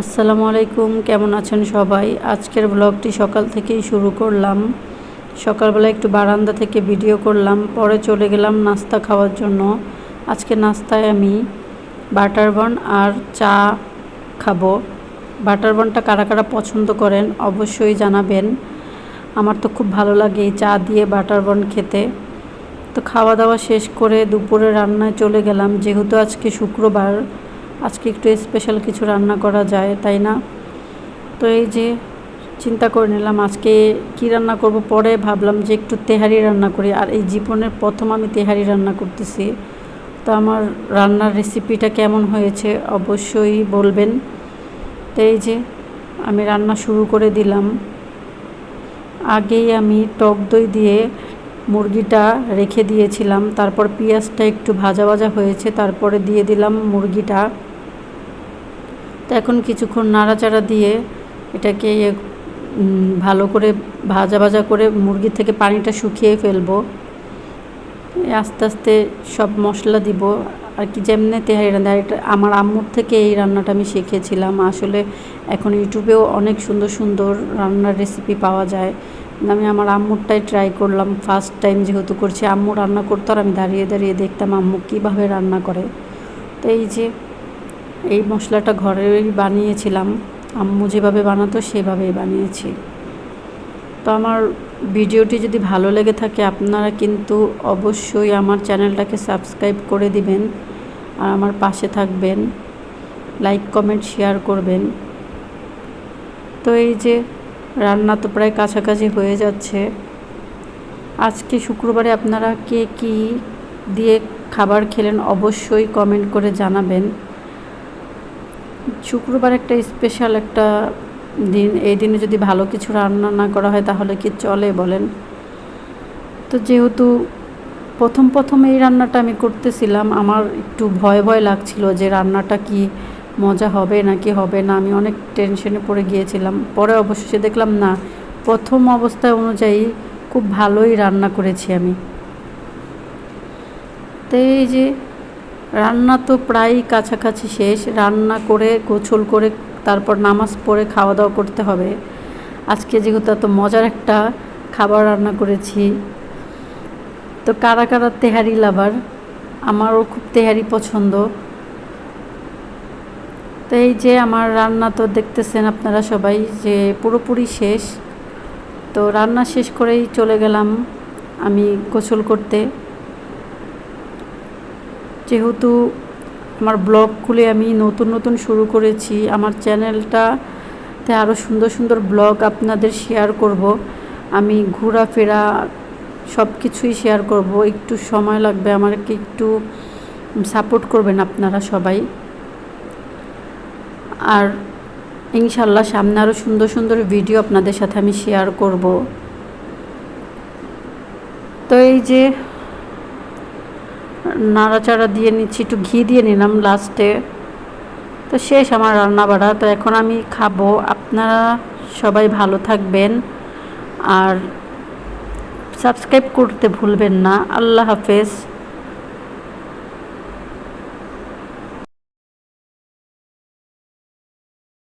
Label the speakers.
Speaker 1: আসসালামু আলাইকুম, কেমন আছেন সবাই? আজকের ব্লগটি সকাল থেকেই শুরু করলাম। সকালবেলা একটু বারান্দা থেকে ভিডিও করলাম, পরে চলে গেলাম নাস্তা খাওয়ার জন্য। আজকে নাস্তায় আমি বাটার বান আর চা খাবো। বাটার বানটা কারা কারা পছন্দ করেন অবশ্যই জানাবেন। আমার তো খুব ভালো লাগে এই চা দিয়ে বাটার বান খেতে। তো খাওয়া দাওয়া শেষ করে দুপুরে রান্নায় চলে গেলাম, যেহেতু আজকে শুক্রবার, আজকে একটু স্পেশাল কিছু রান্না করা যায়, তাই না? তো এই যে চিন্তা করে নিলাম আজকে কি রান্না করব। পরে ভাবলাম যে একটু তেহারি রান্না করি, আর এই জীবনের প্রথম আমি তেহারি রান্না করতেছি। তো আমার রান্নার রেসিপিটা কেমন হয়েছে অবশ্যই বলবেন। তো এই যে আমি রান্না শুরু করে দিলাম। আগেই আমি টক দই দিয়ে মুরগিটা রেখে দিয়েছিলাম, তারপর পেঁয়াজটা একটু ভাজা ভাজা হয়েছে, তারপরে দিয়ে দিলাম মুরগিটা। তো এখন কিছুক্ষণ নাড়াচাড়া দিয়ে এটাকে ভালো করে ভাজা ভাজা করে মুরগি থেকে পানিটা শুকিয়ে ফেলবো। আস্তে আস্তে সব মশলা দিব আর কি, যেমনি তেহারি রান্না। এটা আমার আম্মুর থেকে এই রান্নাটা আমি শিখেছিলাম। আসলে এখন ইউটিউবেও অনেক সুন্দর সুন্দর রান্নার রেসিপি পাওয়া যায়। আমি আমার আম্মুরটাই ট্রাই করলাম, ফার্স্ট টাইম যেহেতু করছি। আম্মু রান্না করতো আর আমি দাঁড়িয়ে দাঁড়িয়ে দেখতাম আম্মু কীভাবে রান্না করে। তো এই যে এই মশলাটা ঘরেই বানিয়েছিলাম, আম্মু যেভাবে বানাতো সেভাবেই বানিয়েছি। তো আমার ভিডিওটি যদি ভালো লেগে থাকে আপনারা কিন্তু অবশ্যই আমার চ্যানেলটাকে সাবস্ক্রাইব করে দিবেন আর আমার পাশে থাকবেন, লাইক কমেন্ট শেয়ার করবেন। তো এই যে রান্না তো প্রায় কাছাকাছি হয়ে যাচ্ছে। আজকে শুক্রবারে আপনারা কে কী দিয়ে খাবার খেলেন অবশ্যই কমেন্ট করে জানাবেন। শুক্রবার একটা স্পেশাল একটা দিন, এই দিনে যদি ভালো কিছু রান্না না করা হয় তাহলে কি চলে বলেন? তো যেহেতু প্রথম এই রান্নাটা আমি করতেছিলাম, আমার একটু ভয় ভয় লাগছিল যে রান্নাটা কি মজা হবে নাকি হবে না। আমি অনেক টেনশনে পড়ে গিয়েছিলাম। পরে অবশেষে দেখলাম না, প্রথম অবস্থা অনুযায়ী খুব ভালোই রান্না করেছি আমি। তো এই যে রান্না তো প্রায় কাছাকাছি শেষ। রান্না করে গোছল করে তারপর নামাজ পড়ে খাওয়া দাওয়া করতে হবে। আজকে যেহেতু এত মজার একটা খাবার রান্না করেছি। তো কারা কারা তেহারি লাভার? আমারও খুব তেহারি পছন্দ। তো এই যে আমার রান্না তো দেখতেছেন আপনারা সবাই যে পুরোপুরি শেষ। তো রান্না শেষ করেই চলে গেলাম আমি গোসল করতে। যেহেতু আমার ব্লগগুলি আমি নতুন নতুন শুরু করেছি, আমার চ্যানেলটাতে আরও সুন্দর সুন্দর ব্লগ আপনাদের শেয়ার করব। আমি ঘোরাফেরা সব কিছুই শেয়ার করব। একটু সময় লাগবে, আমাকে একটু সাপোর্ট করবেন আপনারা সবাই। আর ইনশাল্লাহ সামনে আরও সুন্দর সুন্দর ভিডিও আপনাদের সাথে আমি শেয়ার করব। তো এই যে নাড়াচাড়া দিয়ে নিচ্ছি, একটু ঘি দিয়ে নিলাম লাস্টে। তো শেষ আমার রান্না বাড়া। তো এখন আমি খাবো। আপনারা সবাই ভালো থাকবেন আর সাবস্ক্রাইব করতে ভুলবেন না। আল্লাহ হাফেজ।